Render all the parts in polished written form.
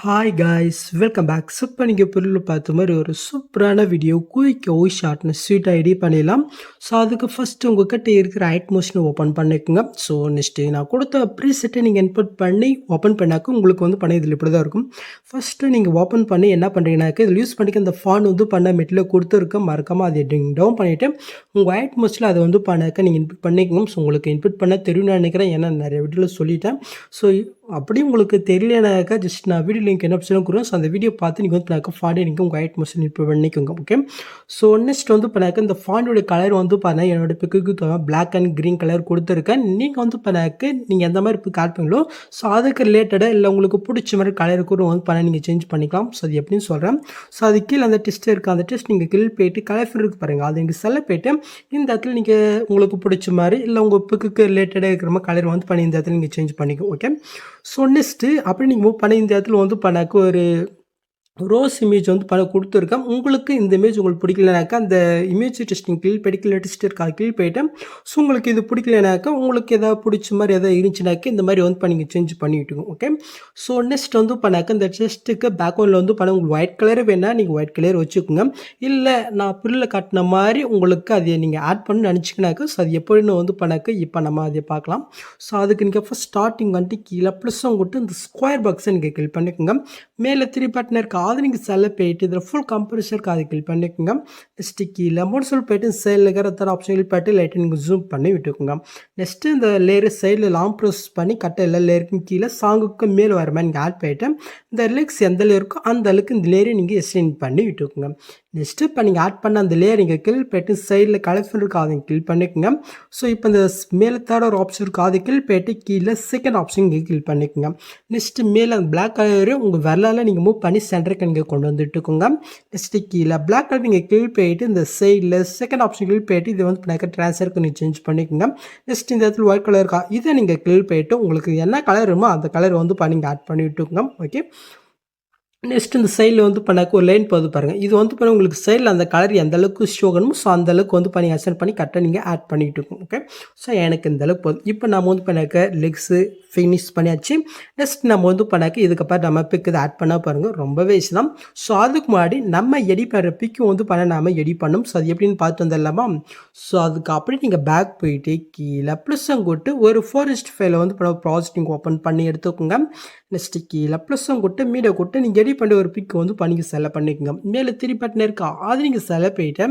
Hi guys welcome back. இப்போ நீங்கள் பொருள் பார்த்த மாதிரி ஒரு சூப்பரான வீடியோ குயிக்காக ஷார்ட்னு ஸ்வீட்டாக ரெடி பண்ணிடலாம். ஸோ அதுக்கு ஃபஸ்ட்டு உங்கள்கிட்ட இருக்கிற ஐட்மோஷனை ஓப்பன் பண்ணிக்கோங்க. ஸோ நெக்ஸ்ட்டு நான் கொடுத்த ப்ரீசெட்டை நீங்கள் இன்புட் பண்ணி ஓப்பன் பண்ணாக்க உங்களுக்கு வந்து பண்ண இதில் இப்படி தான் இருக்கும். ஃபஸ்ட்டு நீங்கள் ஓப்பன் பண்ணி என்ன பண்ணுறீங்கன்னாக்க இதில் யூஸ் பண்ணிக்க இந்த ஃபான் வந்து பண்ண மெட்டில் கொடுத்துருக்கேன். மறக்காமல் அதை டவுன் பண்ணிவிட்டு உங்கள் ஐட்மோஸ்ட்டில் அதை வந்து பண்ணாக்க நீங்கள் இன்புட் பண்ணிக்கணும். ஸோ உங்களுக்கு இன்புட் பண்ண தெரியும் நான் நினைக்கிறேன், ஏன்னா நிறைய வீடியோவில் சொல்லிட்டேன். ஸோ அப்படி உங்களுக்கு தெரியலனாக்கா ஜஸ்ட் நான் வீடியோ லிங்க் என்ன ஆப்ஷனும் கொடுக்குறேன். ஸோ அந்த வீடியோ பார்த்து நீங்கள் வந்து பண்ணாக்க ஃபாண்ட் நீங்கள் உங்கள் ஐட் மோஷன் இப்போ பண்ணிக்கோங்க. ஓகே, ஸோ நெக்ஸ்ட் வந்து பண்ணாக்க இந்த ஃபாண்டோட கலர் வந்து பார்த்தா என்னோட பிக்கு பிளாக் அண்ட் க்ரீன் கலர் கொடுத்துருக்கேன். நீங்கள் வந்து பண்ணாக்க நீங்கள் எந்த மாதிரி பிக் ஆட் பண்ணீங்களோ ஸோ அதுக்கு ரிலேட்டடாக இல்லை உங்களுக்கு பிடிச்ச மாதிரி கலர் கூட வந்து பண்ண நீங்கள் சேஞ்ச் பண்ணிக்கலாம். ஸோ அது எப்படின்னு சொல்கிறேன். ஸோ அது கீழே அந்த டெஸ்ட் இருக்குது, அந்த டெஸ்ட் நீங்கள் கீழே போய்ட்டு கலர் இருக்கு பாருங்கள், அது நீங்கள் செல்ல போய்ட்டு இந்த இடத்துல நீங்கள் உங்களுக்கு பிடிச்ச மாதிரி இல்லை உங்கள் பிக்கு ரிலேட்டடாக இருக்கிற மாதிரி கலர் வந்து பண்ணி இந்த இடத்துல நீங்கள் சேஞ்ச் பண்ணிக்கோ. ஓகே, ஸோ நெக்ஸ்ட்டு அப்படி நீங்கள் மூவ் பண்ணி இந்த இடத்துல வந்து பண்ணாக்க ஒரு ரோஸ் இமேஜ் வந்து பண்ண கொடுத்துருக்கேன். உங்களுக்கு இந்த இமேஜ் உங்களுக்கு பிடிக்கலனாக்கா அந்த இமேஜ் டெஸ்டிங் கீழ் படிக்கல டெஸ்ட் இருக்கா கீழ் போய்ட்டேன். ஸோ உங்களுக்கு இது பிடிக்கலனாக்கா உங்களுக்கு எதாவது பிடிச்ச மாதிரி எதாவது இருந்துச்சுனாக்கா இந்த மாதிரி வந்து பண்ணி சேஞ்ச் பண்ணிவிட்டுங்க. ஓகே, ஸோ நெக்ஸ்ட் வந்து பண்ணாக்க இந்த டெஸ்ட்டுக்கு பேக்ரவுண்டில் வந்து பண்ண உங்களுக்கு ஒயிட் கலர் வேணால் நீங்கள் ஒயிட் கலர் வச்சுக்கோங்க. இல்லை நான் பில்லில் காட்டின மாதிரி உங்களுக்கு அதை நீங்கள் ஆட் பண்ணி நினச்சிக்கினாக்கா ஸோ அது எப்படின்னு வந்து பண்ணாக்க இப்போ நம்ம அதை பார்க்கலாம். ஸோ அதுக்கு நீங்கள் ஃபஸ்ட் ஸ்டார்டிங் வந்துட்டு கீழே ப்ளஸ்ஸும் கொடுத்து இந்த ஸ்கொயர் பாக்ஸை நீங்கள் கிளிக் பண்ணிக்கோங்க. மேலே 3 பட்டன் இருக்கா அது நீங்கள் செல்ல போயிட்டு இதில் ஃபுல் கம்ப்ரஷருக்கு அதை கிளிக் பண்ணிக்கோங்க. நெக்ஸ்ட்டு கீழே மூணு சொல் போய்ட்டு சைடில் இருக்கிற தர ஆப்ஷன் கிளிக் பண்ணிட்டு லைட்டை நீங்கள் ஜூம் பண்ணி விட்டுக்கோங்க. நெக்ஸ்ட்டு இந்த லேயர் சைடில் லாங் ப்ரோசஸ் பண்ணி கட்ட எல்லா லேயருக்கும் கீழே சாங்குக்கு மேலே வர மாதிரி நீங்கள் ஆட் பண்ணிவிட்டு இந்த ரிலக்ஸ் எந்த லேயருக்கோ அந்த அளவுக்கு இந்த லேயரை நீங்கள் எக்ஸ்டெண்ட் பண்ணி விட்டுக்கோங்க. நெக்ஸ்ட்டு இப்போ நீங்கள் ஆட் பண்ண அந்த லேயர் நீங்கள் கிளிக் பண்ணிட்டு சைடில் கலெக்ஷன் இருக்கா அதை கிளிக் பண்ணிக்கோங்க. ஸோ இப்போ இந்த மேலே தர ஒரு ஆப்ஷன் இருக்கா அதை கிளிக் பண்ணிட்டு கீழே செகண்ட் ஆப்ஷன் நீங்கள் கிளிக் பண்ணிக்கோங்க. நெக்ஸ்ட்டு மேலே அந்த பிளாக் கலர் உங்கள் வரலால் நீங்கள் மூவ் பண்ணி சென்டருக்கு நீங்கள் கொண்டு வந்துட்டுக்கோங்க. நெக்ஸ்ட்டு கீழே பிளாக் கலர் நீங்கள் கிளிக் பண்ணிட்டு இந்த சைடில் செகண்ட் ஆப்ஷன் கிளிக் பண்ணிட்டு இதை வந்து பண்ணாக்க ட்ரான்ஸ்ஃபருக்கு நீங்கள் சேஞ்ச் பண்ணிக்கோங்க. நெக்ஸ்ட் இந்த இடத்துல ஒயிட் கலர் இருக்கா இதை நீங்கள் கிளிக் பண்ணிட்டு உங்களுக்கு என்ன கலர் வருமோ அந்த கலர் வந்து நீங்கள் ஆட் பண்ணி விட்டுக்கோங்க. ஓகே, நெக்ஸ்ட் இந்த சைடில் வந்து பண்ணாக்க ஒரு லைன் போது பாருங்கள், இது வந்து பண்ண உங்களுக்கு சைடில் அந்த கலர் எந்த அளவுக்கு ஷோ ஆகணுமோ ஸோ அந்த அளவுக்கு வந்து பண்ணி அசென்ட் பண்ணி கரெக்டாக நீங்கள் ஆட் பண்ணிட்டு இருக்கும். ஓகே, ஸோ எனக்கு இந்த அளவுக்கு போதும். இப்போ நம்ம வந்து பண்ணாக்க லெக்ஸு ஃபினிஷ் பண்ணியாச்சு. நெக்ஸ்ட் நம்ம வந்து பண்ணாக்க இதுக்கப்புறம் நம்ம பிக் இதை ஆட் பண்ண பாருங்கள், ரொம்பவே ஈஸி தான். ஸோ அதுக்கு முன்னாடி நம்ம எடி பண்ணுற பிக்கும் வந்து பண்ண நாம் எடி பண்ணணும். ஸோ அது எப்படின்னு பார்த்து வந்துடலாமா. ஸோ அதுக்கு அப்படி நீங்கள் பேக் போயிட்டு கீழே ப்ளஸ்ஸும் கொட்டு ஒரு 4:5 வந்து பண்ண ப்ராஜெக்ட் நீங்கள் ஓப்பன் பண்ணி எடுத்துக்கோங்க. நெக்ஸ்ட்டு கீழே ப்ளஸ்ஸும் கொட்டு மீடியா கொட்டு நீங்கள் எடி பண்ணி ஒரு பிக் வந்து பண்ணி செலக்ட் பண்ணிக்கோங்க. மேலே 3 பட்டன் இருக்கா அது நீங்கள் செலக்ட் பண்ணிவிட்டு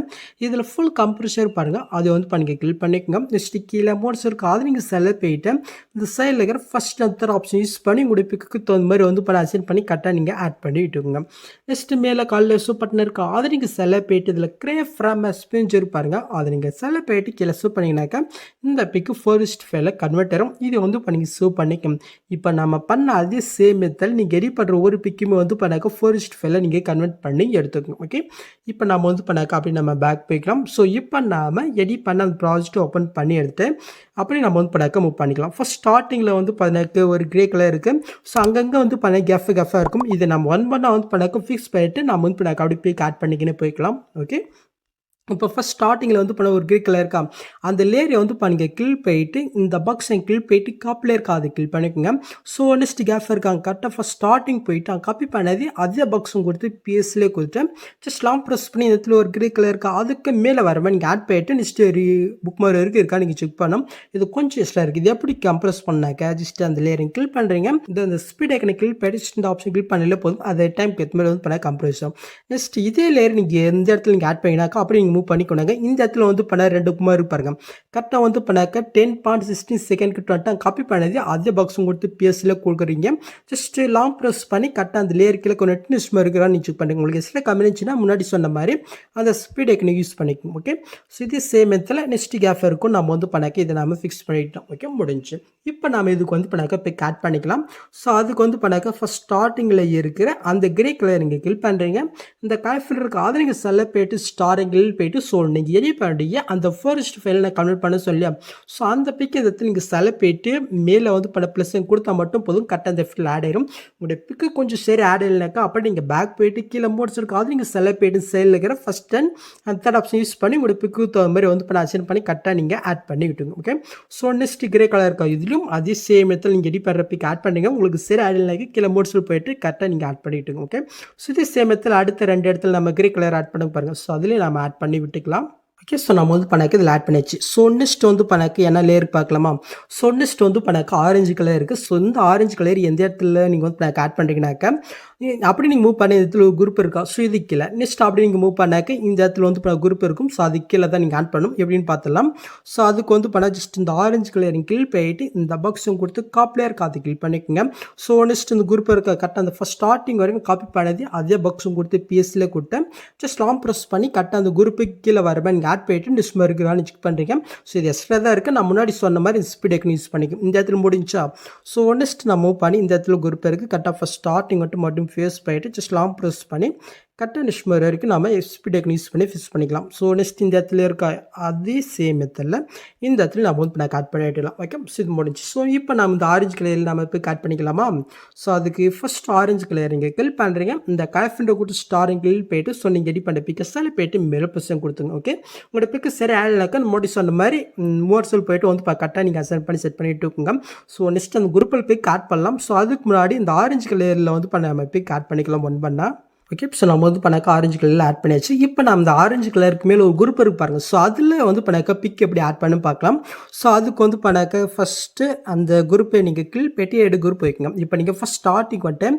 இதில் ஃபுல் கம்ப்ரஷர் பாருங்கள் அதை வந்து பண்ணி கிளிக் பண்ணிக்கோங்க. நெக்ஸ்ட்டு கீழே மோட்ஸ் இருக்கா அது நீங்கள் செலக்ட் பண்ணிவிட்டு இந்த சைடில் இருக்கிற ஃபஸ்ட் அந்த ஆப்ஷன் யூஸ் பண்ணி உங்களுடைய பிக்கு தகுந்த மாதிரி வந்து பண்ண அசைன் பண்ணி கரெக்டாக நீங்கள் ஆட் பண்ணி விட்டுக்கோங்க. நெக்ஸ்ட்டு மேலே காலில் சூப் பட்டன் இருக்கா அதை நீங்கள் செலக்ட் பண்ணிவிட்டு இதில் கிரேப் ஃப்ரம் ஸ்பிஞ்சர் பாருங்கள் அதை நீங்கள் செலக்ட் பண்ணிவிட்டு கீழே சூப் பண்ணிங்கனாக்கா இந்த பிக்கு 4:5 கன்வெர்ட் ஆகும். இதை வந்து பண்ணி சூப் பண்ணிக்கணும். இப்போ நம்ம பண்ண அதே சேம் மெத்தட் நீங்கள் எடி பண்ணுற ஒவ்வொரு பிக்குமே வந்து பண்ணாக்க 4:5 நீங்கள் கன்வெர்ட் பண்ணி எடுத்துக்கணும். ஓகே, இப்போ நம்ம வந்து பண்ணாக்க அப்படி நம்ம பேக் போய்க்கலாம். ஸோ இப்போ நாம் எடி பண்ண அந்த ப்ராஜெக்ட் ஓப்பன் பண்ணி எடுத்து அப்படி நம்ம வந்து பண்ணாக்க மூவ் பண்ணிக்கலாம். ஃபஸ்ட் ஸ்டார்டிங்கில் வந்து பண்ணாக்க ஒரு கிரே கலர் இருக்குது. ஸோ அங்கங்கே வந்து பண்ண கெஃபாக இருக்கும். இதை நம்ம ஒன் பண்ணால் வந்து பண்ணாக்க ஃபிக்ஸ் பண்ணிவிட்டு நம்ம வந்து பண்ணாக்க அப்படி போய் ஆட் பண்ணிக்கினே போய்க்கலாம். ஓகே, இப்போ ஃபஸ்ட் ஸ்டார்டிங்கில் வந்து பண்ண ஒரு கிரே கலர் இருக்கா அந்த லேயரை வந்து நீங்கள் கிளிக் போயிட்டு இந்த பாக்ஸை கிளிக் போயிட்டு காப்பில் இருக்கா அதை கிளிக் பண்ணிக்கோங்க. ஸோ நெக்ஸ்ட் கேஃப் இருக்காங்க கரெக்டாக ஃபஸ்ட் ஸ்டார்டிங் போயிட்டு காப்பி பண்ணது அதே பாக்ஸும் கொடுத்து பிஎஸ்லேயே கொடுத்து ஜஸ்ட் லாங் ப்ரெஸ் பண்ணி இந்த இடத்துல ஒரு கிரே கலர் இருக்கா அதுக்கு மேலே வர மாதிரி நீங்கள் ஆட் பண்ணிட்டு நெக்ஸ்ட்டு புக் மாதிரி இருக்கா நீங்கள் செக் பண்ணணும். இது கொஞ்சம் எக்ஸ்ட்ரா இருக்குது. இது எப்படி கம்ப்ரெஸ் பண்ணாக்க ஜஸ்ட் அந்த லேயரை கிளிக் பண்ணுறீங்க இந்த ஸ்பீட் ஐக்கனை கிளிக் பண்ணிட்டு இந்த ஆப்ஷன் கிளிக் பண்ணல போதும் அதே டைம்க்கு ஏற்ற மாதிரி வந்து பண்ண கம்ப்ரெஸ் ஆகும். நெக்ஸ்ட் இதே லேயர் நீங்கள் எந்த இடத்துல நீங்கள் ஆட் பண்ணினாக்கா அப்படி மூவ் பண்ணிக்கோங்க. இந்த இடத்துல வந்து பண்ண 2 குமார் பாருங்க கரெக்டாக வந்து பண்ணாக்க 10.16 செகண்ட் கிட்ட காப்பி பண்ணது அதே பாக்ஸும் கொடுத்து பிஎஸ்சில் கொடுக்குறீங்க. ஜஸ்ட் லாங் ப்ரெஸ் பண்ணி கரெக்டாக அந்த லேயர் கீழே கொஞ்சம் நெட்னஸ் இருக்கிறான்னு செக் பண்ணுங்க. உங்களுக்கு எஸ்ல கம்மிச்சுன்னா முன்னாடி சொன்ன மாதிரி அந்த ஸ்பீட் ஐக்கனை யூஸ் பண்ணிக்கணும். ஓகே, ஸோ இதே சேம் மெத்தடில் நெக்ஸ்ட் கேஃப் இருக்கும் நம்ம வந்து பண்ணாக்க இதை நம்ம ஃபிக்ஸ் பண்ணிட்டோம். ஓகே, முடிஞ்சு. இப்போ நம்ம இதுக்கு வந்து பண்ணாக்க பிக் ஆட் பண்ணிக்கலாம். ஸோ அதுக்கு வந்து பண்ணாக்க ஃபஸ்ட் ஸ்டார்டிங்கில் இருக்கிற அந்த கிரே கலர் நீங்கள் கிளிக் பண்ணுறீங்க. இந்த கலர் ஃபில்டருக்கு அதை நீங்கள் செலக்ட் போயிட்டு ஸ்டாரிங் கிளிக் போயிட்டு ஸோ நீங்கள் எடிட் பண்ணுறீங்க அந்த ஃபர்ஸ்ட் ஃபைல் நான் கன்வெர்ட் பண்ண சொல்லி ஸோ அந்த பிக் இடத்துல நீங்கள் செலக்ட் போயிட்டு மேலே வந்து பண்ண ப்ளஸ் கொடுத்தா மட்டும் போதும் கரெக்டாக அந்த ஃபீல் ஆட் ஆயிடும். உங்களுடைய பிக்கு கொஞ்சம் சரி ஆட் ஆகலைனாக்கா அப்போ நீங்கள் பேக் போயிட்டு கீழே மோட்ஸ் இருக்கும் அது நீங்கள் செலக்ட் போயிட்டு சைடில் இருக்கிற first and third option use பண்ணி உங்களுடைய பிக்கு தகுந்த மாதிரி வந்து பண்ண அசைன் பண்ணி கரெக்டாக நீங்கள் ஆட் பண்ணி விட்டுங்க. Okay so next grey colour இருக்கா இதுலையும் அதே சேம் இடத்துல நீங்கள் எடிட் பண்ணுற பிக் ஆட் பண்ணுங்க உங்களுக்கு சரி ஆட் இல்லைனாக்கா கீழே மோட்ஸில் போயிட்டு கரெக்டாக நீங்கள் ஆட் பண்ணிவிட்டுங்க. ஓகே ஸோ இதே சேம் இடத்துல அடுத்த 2 இடத்துல நம்ம கிரே கலர் ஆட் பண்ண பாருங்கள் ஸோ அதுலேயும் நம்ம ஆட் பண்ணி விட்டுக்கலாம். ஓகே ஸோ நம்ம வந்து பண்ணாக்க இதில் ஆட் பண்ணியாச்சு. ஸோ நெக்ஸ்ட் வந்து பண்ணாக்க என்ன லேயர் பார்க்கலாமா. ஸோ நெக்ஸ்ட் வந்து பண்ணாக்க ஆரஞ்சு கலர் இருக்குது. ஸோ இந்த ஆரஞ்சு கலர் எந்த இடத்துல நீங்கள் வந்து பண்ணாக்க ஆட் பண்ணுறீங்கனாக்கா அப்படி நீங்கள் மூவ் பண்ண இடத்துல ஒரு குரூப் இருக்கா ஸோ இது கீழே நெக்ஸ்ட் அப்படி நீங்கள் மூவ் பண்ணாக்க இந்த இடத்துல வந்து குரூப் இருக்கும் ஸோ அது கீழே தான் நீங்கள் ஆட் பண்ணணும் எப்படின்னு பார்த்துலாம். ஸோ அதுக்கு வந்து பண்ணால் ஜஸ்ட் இந்த ஆரஞ்சு கலர் கிளிக் போயிட்டு இந்த பாக்ஸும் கொடுத்து காப்பியாக இருக்கா அது கிளிக் பண்ணிக்கோங்க. ஸோ நெக்ஸ்ட் இந்த குரூப் இருக்க கரெக்டாக அந்த ஃபஸ்ட் ஸ்டார்டிங் வரைக்கும் காப்பி பண்ணது அதே பாக்ஸும் கொடுத்து பிஎஸ்சியில் கொடுத்து ஜஸ்ட் லாங் ப்ரெஸ் பண்ணி கரெக்டாக அந்த குரூப்புக்கு கீழே வரப்போ நீங்கள் ஆட் போயிட்டு டிஸ்பிளே இருக்கிறான்னு செக் பண்ணுறீங்க. ஸோ இது எக்ஸ்ட்ரா தான் இருக்குது நான் முன்னாடி சொன்ன மாதிரி ஸ்பீட் எக்னு யூஸ் பண்ணிக்கும் இந்த இடத்துல முடிஞ்சா. ஸோ நெக்ஸ்ட் நான் மூவ் பண்ணி இந்த இடத்துல குரூப் இருக்குது கரெக்டாக ஃபஸ்ட் ஸ்டார்டிங் மட்டும் ஃபேஸ் போயிட்டு ஜஸ்ட் லாங் ப்ரெஸ் பண்ணி கரெக்டாக நிஷ்மர் வரைக்கும் நம்ம ஸ்பீட் டெக்னிக் யூஸ் பண்ணி ஃபிக்ஸ் பண்ணிக்கலாம். ஸோ நெக்ஸ்ட் இந்த இடத்துல இருக்க அதே சேம் மெத்தடில் இந்த இடத்துல நம்ம வந்து கட் பண்ணிடலாம். ஓகே ஸோ இது முடிஞ்சு. ஸோ இப்போ நம்ம இந்த ஆரஞ்சு கலரில் நம்ம இப்போ கட் பண்ணிக்கலாமா. ஸோ அதுக்கு ஃபஸ்ட் ஆரஞ்சு கலர் நீங்கள் கிளிக் பண்ணுறீங்க இந்த கலஃபிண்டை கொடுத்து ஸ்டாரிங் கிளிக் போயிட்டு ஸோ நீங்கள் எடிட் பண்ண பிக்கஸால் போயிட்டு மேலே பர்சன் கொடுத்துங்க. ஓகே உங்களோட பிக்கு சரி ஆடலாக்கா மோடி சொன்ன மாதிரி மோட்ஸில் போயிட்டு வந்து கரெக்டாக நீங்கள் அசைன் பண்ணி செட் பண்ணிட்டு இருக்குங்க. ஸோ நெக்ஸ்ட் அந்த குரூப்பில் பிக் ஆட் பண்ணலாம். ஸோ அதுக்கு முன்னாடி இந்த ஆரஞ்சு கலரில் வந்து நம்ம பிக் ஆட் பண்ணிக்கலாம் ஒன் பண்ணால். ஓகே ஸோ நம்ம வந்து பண்ணாக்க ஆரஞ்சு கலரில் ஆட் பண்ணியாச்சு. இப்போ நம்ம இந்த ஆரஞ்சு கலருக்கு மேலே ஒரு குரூப் இருக்கு பாருங்கள். ஸோ அதில் வந்து பண்ணாக்க பிக் எப்படி ஆட் பண்ணு பார்க்கலாம். ஸோ அதுக்கு வந்து பண்ணாக்க ஃபஸ்ட்டு அந்த குரூப்பை நீங்கள் கிளிக் பெட்டி எடு குரூப் வைக்கங்க. இப்போ நீங்கள் ஃபஸ்ட் ஸ்டார்டிங் வந்துட்டு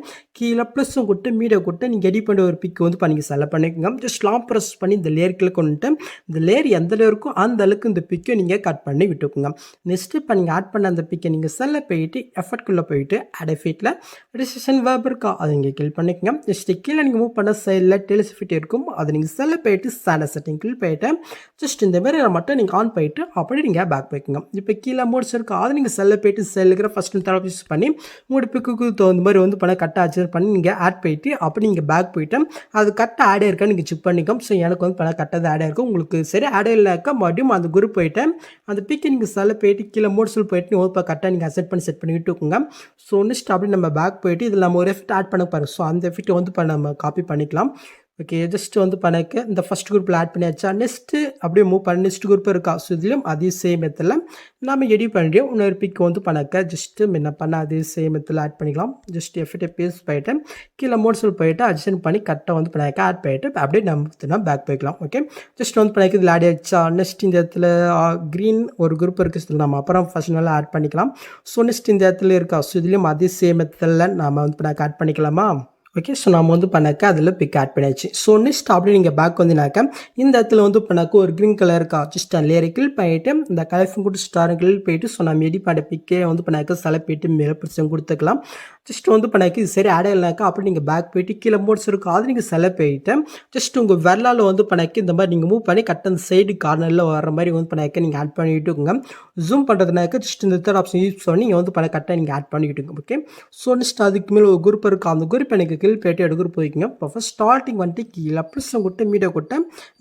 கீழே ப்ளஸும் கொடுத்து மீடியா கொடுத்து நீங்கள் எடிட் பண்ண ஒரு பிக் வந்து நீங்கள் செலக்ட் பண்ணிக்கோங்க. ஜஸ்ட் லாங் ப்ரெஸ் பண்ணி இந்த லேயர் கிளிக் பண்ணிட்டு இந்த லேயர் எந்த லேயருக்கோ அந்த அளவுக்கு இந்த பிக்கை நீங்கள் கட் பண்ணி விட்டுக்கோங்க. நெக்ஸ்ட்டு இப்போ நீங்கள் ஆட் பண்ண அந்த பிக்கை நீங்கள் செல்ல போயிட்டு எஃபர்ட்குள்ளே போயிட்டு ஆட் எஃபெக்ட்டில் ரிசெஷன் வேப் இருக்கா அதை நீங்கள் கிளிக் பண்ணிக்கோங்க. நெக்ஸ்ட்டு கீழே நீங்கள் மூவ் பண்ண சைடில் டெலிஸ் ஃபிட் இருக்கும் அதை நீங்கள் செல்ல போயிட்டு ஸ்டாண்டர்ட் செட்டிங் கிளிக் போயிட்டு ஜஸ்ட் இந்த மாதிரி மட்டும் நீங்கள் ஆன் போயிட்டு அப்படி நீங்கள் பேக் போய்க்குங்க. இப்போ கீழே மோட்ஸ் இருக்கும் அதை நீங்கள் செல்ல போயிட்டு செல் இருக்கிற ஃபஸ்ட்டு தடவை யூஸ் பண்ணி உங்களோட பிக்கு தகுந்த மாதிரி வந்து பண்ண கரெக்டாக அட்ஜஸ்ட் பண்ணி நீங்கள் ஆட் போயிட்டு அப்படி நீங்கள் பேக் போயிட்டு அது கரெக்டாக ஆட் ஆயிருக்கா நீங்கள் செக் பண்ணிக்கோம். ஸோ எனக்கு வந்து பண்ண கரெக்டாக ஆட் ஆயிருக்கும் உங்களுக்கு சரி ஆட் இல்லைக்கா மறுபடியும் அந்த குரூப் போயிட்டு அந்த பிக்கை நீங்கள் செல்ல போயிட்டு கீழே மோட்ஸில் போயிட்டு நீங்கள் இப்போ கரெக்டாக நீங்கள் அசெட் பண்ணி செட் பண்ணிட்டு இருக்குங்க. ஸோ நெக்ஸ்ட் அப்படி நம்ம பேக் போயிட்டு இதில் நம்ம ஒரு எஃபெக்ட் ஆட் பண்ண பாருங்க. ஸோ அந்த எஃபெக்ட்டை வந்து நம்ம காப்பி பண்ணிக்கலாம். ஓகே ஜஸ்ட் வந்து பண்ணக்க இந்த ஃபஸ்ட் குரூப்பில் ஆட் பண்ணியாச்சா நெக்ஸ்ட்டு அப்படியே மூவ் பண்ணி நெக்ஸ்ட் குரூப் இருக்கா. ஸோ இதுலேயும் அதே சேம் மெத்தில் நம்ம எடிட் பண்ணிட்டோம் இன்னொரு பிக் வந்து பண்ணக்க ஜஸ்ட்டு என்ன பண்ண அதே சேம் மெத்தில் ஆட் பண்ணிக்கலாம். ஜஸ்ட் எஃபெக்டை பேஸ் போயிட்டு கீழே மோட்ஸில் போயிட்டு அட்ஜஸ்ட் பண்ணி கரெக்டாக வந்து பண்ணக்க ஆட் பண்ணிட்டு அப்படியே நம்ம பேக் போய்க்கலாம். ஓகே ஜஸ்ட் வந்து பண்ணக்க இதில் ஆட் ஆயிடுச்சா நெக்ஸ்ட் இந்த இடத்துல க்ரீன் ஒரு குரூப் இருக்குது நம்ம அப்புறம் ஃபர்ஸ்ட் நாள் ஆட் பண்ணிக்கலாம். ஸோ நெக்ஸ்ட் இந்த இடத்துல இருக்கா. ஸோ இதுலேயும் அதே சேம் மெத்தில் நம்ம வந்து பண்ணக்க ஆட் பண்ணிக்கலாமா. ஓகே ஸோ நம்ம வந்து பண்ணாக்க அதில் பிக் ஆட் பண்ணியாச்சு. ஸோ நெக்ஸ்ட் அப்படி நீங்கள் பேக் வந்தினாக்க இந்த இடத்துல வந்து பண்ணாக்க ஒரு க்ரீன் கலர் இருக்கா ஜஸ்ட் லேயரை கிளிக் பண்ணிட்டு இந்த கலர் கூட ஸ்டார் கிளிக் போயிட்டு ஸோ நம்ம எடிட் பண்ண பிக்கே வந்து பண்ணாக்க செலக்ட் போயிட்டு மேலே பிரச்சனை கொடுத்துக்கலாம். ஜஸ்ட் வந்து பண்ணாக்க இது சரி ஆட் இல்லைனாக்கா அப்படி நீங்கள் பேக் போயிட்டு கீழே மோட்ஸ் இருக்கும் அது நீங்கள் செலக்ட் போயிட்டு ஜஸ்ட் உங்கள் வெள்ளால் வந்து பண்ணாக்க இந்த மாதிரி நீங்கள் மூவ் பண்ணி கரெக்டாக அந்த சைடு கார்னரில் வர மாதிரி வந்து பண்ணாக்க நீங்கள் ஆட் பண்ணிட்டு இருக்குங்க. ஜூம் பண்ணுறதுனாக்க ஜஸ்ட் இந்த தேர்ட் ஆப்ஷன் யூஸ் பண்ணி நீங்கள் வந்து பண்ண கரெக்டாக நீங்கள் ஆட் பண்ணிக்கிட்டுங்க. ஓகே ஸோ நெக்ஸ்ட் அதுக்கு மேலே ஒரு குரூப் இருக்கும் அந்த குரூப் எனக்கு கீழ் போயிட்டு எடுக்கிற போய்க்குங்க. இப்போ ஃபஸ்ட் ஸ்டார்டிங் வந்துட்டு கீழே ப்ளஸ் கொடுத்து மீடியா கொடுத்து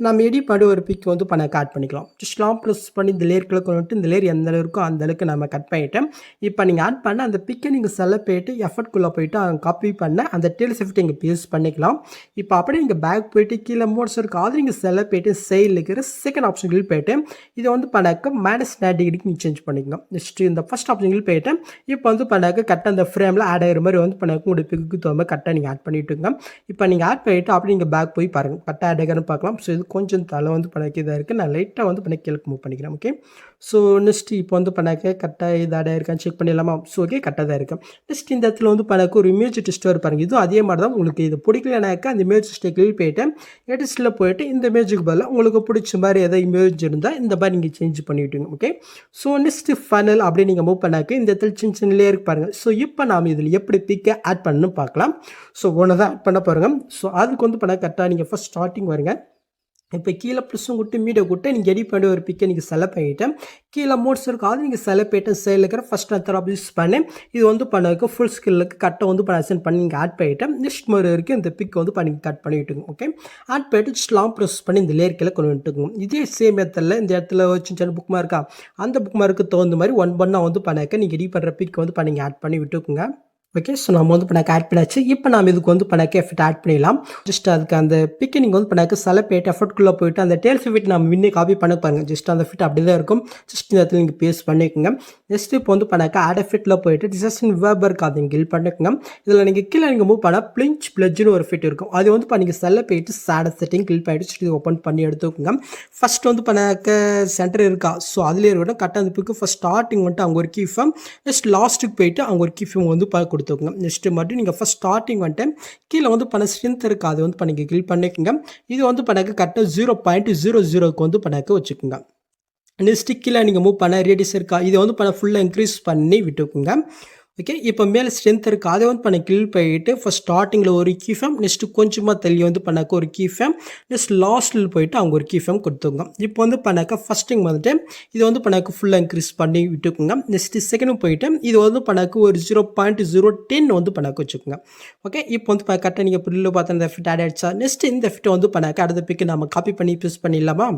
நம்ம எடிட் பண்ணி ஒரு பிக் வந்து பண்ண ஆட் பண்ணிக்கலாம். ஜஸ்ட் லாங் ப்ரெஸ் பண்ணி இந்த லேயர் கிளிக் பண்ணிட்டு இந்த லேயர் எந்த அளவுக்கோ அந்த அளவுக்கு நம்ம கட் பண்ணிவிட்டேன். இப்போ நீங்கள் ஆட் பண்ண அந்த பிக்கை நீங்கள் செலக்ட் போயிட்டு எஃபர்ட்குள்ளே போயிட்டு காப்பி பண்ண அந்த டெய்ல்ஸ் எஃபெக்ட் இங்கே பேஸ்ட் பண்ணிக்கலாம். இப்போ அப்படியே நீங்கள் பேக் போயிட்டு கீழே மோட்ஸ் இருக்குது அது நீங்கள் செலக்ட் போயிட்டு சைடில் இருக்கிற செகண்ட் ஆப்ஷன் கிளிக் போயிட்டு இதை வந்து பண்ணாக்க -90 டிகிரிக்கு நீங்கள் சேஞ்ச் பண்ணிக்கலாம். நெக்ஸ்ட் இந்த ஃபஸ்ட் ஆப்ஷன் கிளிக் போயிட்டு இப்போ வந்து பண்ணாக்க கரெக்டாக அந்த ஃப்ரேமில் ஆட் ஆகிற மாதிரி வந்து பண்ணாக்க உங்களுடைய பிக்கு தகுந்த கரெக்டாக நீங்கள் ஆட் பண்ணிவிட்டுங்க. இப்போ நீங்கள் ஆட் பண்ணிவிட்டு அப்படி நீங்கள் பேக் போய் பாருங்கள் கரெக்டாக ஆட் ஆகிறன்னு பார்க்கலாம். ஸோ இது கொஞ்சம் தலை வந்து பண்ணாக்க இதாக இருக்குது நான் லைட்டாக வந்து பண்ண கீழே மூவ் பண்ணிக்கிறேன். ஓகே ஸோ நெக்ஸ்ட் இப்போ வந்து பண்ணாக்க கரெக்டாக இது ஆட் ஆகிருக்கான்னு செக் பண்ணிடலாமா. ஸோ ஓகே கரெக்டாக தான் இருக்குது. நெக்ஸ்ட் இந்த இடத்துல வந்து பண்ணாக்க ஒரு இமேஜ் டெஸ்ட் பாருங்கள் இதுவும் அதே மாதிரி தான் உங்களுக்கு இது பிடிக்கலனாக்கா அந்த இமேஜ் டெஸ்ட்டை கிளிக் போயிட்டு எடிட்டில் போயிட்டு இந்த இமேஜுக்கு பதிலாக உங்களுக்கு பிடிச்ச மாதிரி எதாவது இமேஜ் இருந்தால் இந்த மாதிரி நீங்கள் சேஞ்ச் பண்ணிவிட்டுங்க. ஓகே ஸோ நெக்ஸ்ட் ஃபைனல் அப்படி நீங்கள் மூவ் பண்ணாக்க இந்த இடத்துல சின்ன சின்ன லேயர் பாருங்கள். ஸோ இப்போ நாம் இதில் எப்படி பிக்கை ஆட் பண்ணணும் பார்க்கலாம். ஸோ ஒன்று தான் ஆட் பண்ண பாருங்கள். ஸோ அதுக்கு வந்து பண்ண கரெக்டாக நீங்கள் ஃபஸ்ட் ஸ்டார்டிங் வருங்க. இப்போ கீழே ப்ளஸும் கொடுத்து மீடியா கொடுத்து நீங்கள் எடிட் பண்ணி ஒரு பிக்கை நீங்கள் செலக்ட் பண்ணிவிட்டேன். கீழே மோட்ஸ் இருக்கும் அது நீங்கள் செலக்ட் பண்ணிட்டு சைடில் இருக்கிற ஃபஸ்ட் நான் தரப்பு யூஸ் பண்ணேன். இது வந்து பண்ணதுக்கு ஃபுல் ஸ்கில்லுக்கு கட்டை வந்து அசைன் பண்ணி நீங்கள் ஆட் பண்ணிவிட்டேன். நெக்ஸ்ட் மாதிரி வரைக்கும் இந்த பிக் வந்து நீங்கள் கட் பண்ணி விட்டுங்க. ஓகே, ஆட் பண்ணிட்டு ஜஸ்ட் லாங் ப்ரெஸ் பண்ணி இந்த லேயர் கீழே கொண்டு வந்துட்டுங்க. இதே சேம் மெத்தடில் இந்த இடத்துல சின்ன புக் மார்க்கா அந்த புக் மார்க்கு தகுந்த மாதிரி ஒன் பண்ணால் வந்து பண்ணாக்க நீங்கள் எடிட் பண்ணுற பிக் வந்து நீங்கள் ஆட் பண்ணி விட்டுக்குங்க. ஓகே, ஸோ நம்ம வந்து ஆட் பண்ணியாச்சு. இப்போ நம்ம இதுக்கு வந்து எஃபெக்ட் ஆட் பண்ணிடலாம். ஜஸ்ட் அதுக்கு அந்த பிக்கை நீங்கள் வந்து செலக்ட் பண்ணிட்டு எஃபர்ட்குள்ளே போயிட்டு அந்த டேல்ஸ் ஃபிட் நம்ம முன்னே காப்பி பண்ண பாருங்க. ஜஸ்ட் அந்த ஃபிட் அப்படி தான் இருக்கும். ஜஸ்ட் இந்த இடத்துல நீங்கள் பேஸ்ட் பண்ணிக்கோங்க. நெக்ஸ்ட் இப்போ வந்து ஆட் எஃபெக்ட்டில் போயிட்டு டிசஸ்டின் வேபருக்கு அதை நீங்கள் கில் பண்ணிக்கோங்க. இதில் நீங்கள் கீழே நீங்கள் மூவ் பண்ணால் பிளிஞ்ச் பிளட்ஜ்னு ஒரு ஃபிட் இருக்கும். அது வந்து நீங்கள் செலக்ட் பண்ணிட்டு சேட செட்டிங் கில் பண்ணிட்டு இது ஓப்பன் பண்ணி எடுத்துக்கோங்க. ஃபஸ்ட் வந்து சென்டர் இருக்கா, ஸோ அதுலேயே இருக்கட்டும். கரெக்டாக அந்த பிக்கு ஃபஸ்ட் ஸ்டார்டிங் வந்துட்டு அங்கே ஒரு கீ ஃபார்ம், நெக்ஸ்ட் லாஸ்ட்டுக்கு போயிட்டு அங்கே ஒரு கீ ஃபார்ம் வந்து கொடுத்துக்கோங்க. நெக்ஸ்ட் மட்டும் நீங்கள் ஃபஸ்ட் ஸ்டார்டிங் வந்துட்டு கீழே வந்து ஸ்ட்ரென்த் இருக்குது அது வந்து நீங்கள் கில் பண்ணிக்கோங்க. இது வந்து கரெக்டாக 0.00க்கு வந்து வச்சுக்கோங்க. நெக்ஸ்ட் கீழே நீங்கள் மூவ் பண்ண ரேடியஸ் இருக்கா, இதை வந்து ஃபுல்லாக இன்க்ரீஸ் பண்ணி விட்டுக்குங்க. ஓகே, இப்போ மேலே ஸ்ட்ரென்த் இருக்குது அதை வந்து கில் போயிட்டு ஃபஸ்ட் ஸ்டார்டிங்கில் ஒரு கீ ஃபேம், நெக்ஸ்ட்டு கொஞ்சமாக தள்ளி வந்து ஒரு கீ ஃபேம், நெக்ஸ்ட் லாஸ்ட்டில் போயிட்டு அவங்க ஒரு கீ ஃபேம் கொடுத்துங்க. இப்போ வந்து ஃபஸ்ட்டிங் வந்துட்டு இது வந்து ஃபுல்லாக இன்க்ரீஸ் பண்ணி விட்டுக்குங்க. நெக்ஸ்ட்டு செகண்டும் போயிட்டு இது வந்து ஒரு 0.010 வந்து வச்சுக்கோங்க. ஓகே, இப்போ வந்து கரெக்டாக நீங்கள் புல்லில் பார்த்து அந்த ஃபிட் ஆட் ஆகிடுச்சா. நெக்ஸ்ட் இந்த ஃபிட்டை வந்து அடுத்த பிக்கு நம்ம காப்பி பண்ணி யூஸ் பண்ணிடலாமா.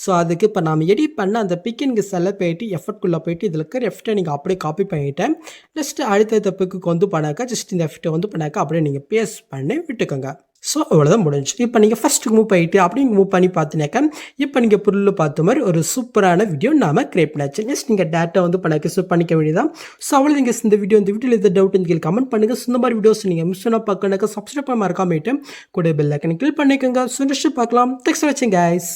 ஸோ அதுக்கு இப்போ நம்ம எடிட் பண்ண அந்த பிக்கை நீங்கள் செலக்ட் போயிட்டு எஃபர்ட்குள்ளே போயிட்டு இதில் இருக்கிற எஃபர்ட்டை நீங்கள் அப்படியே காப்பி பண்ணிவிட்டேன். நெக்ஸ்ட் அடுத்த பிக்கு வந்து ஜஸ்ட் இந்த எஃபெக்ட்டை வந்து அப்படியே நீங்கள் பேஸ்ட் பண்ணி விட்டுக்கோங்க. ஸோ அவ்வளோதான் முடிஞ்சு. இப்போ நீங்கள் ஃபஸ்ட்டு மூவ் பண்ணிட்டு அப்படியே மூவ் பண்ணி பார்த்தினாக்கா இப்போ நீங்கள் பொருள் பார்த்த மாதிரி ஒரு சூப்பரான வீடியோ நாம் கிரியேட் பண்ணாச்சு. நெக்ஸ்ட் நீங்கள் டேட்டா வந்து சூப் பண்ணிக்க வேண்டியதான். ஸோ அவ்வளோ நீங்கள் இந்த வீடியோவில் எந்த டவுட் நீங்கள் கமெண்ட் பண்ணுங்கள். ஸோ இந்த மாதிரி வீடியோஸ் நீங்கள் மிஸ் பண்ணால் பார்க்கணுக்கா சப்ஸ்கிரைப் பண்ண மறக்காமட்டு கூட பெல் ஐக்கனை கிளிக் பண்ணிக்கோங்க. ஸோ நெக்ஸ்ட் பார்க்கலாம். தேங்க்ஸ் ஃபார் வாட்சிங் கைஸ்.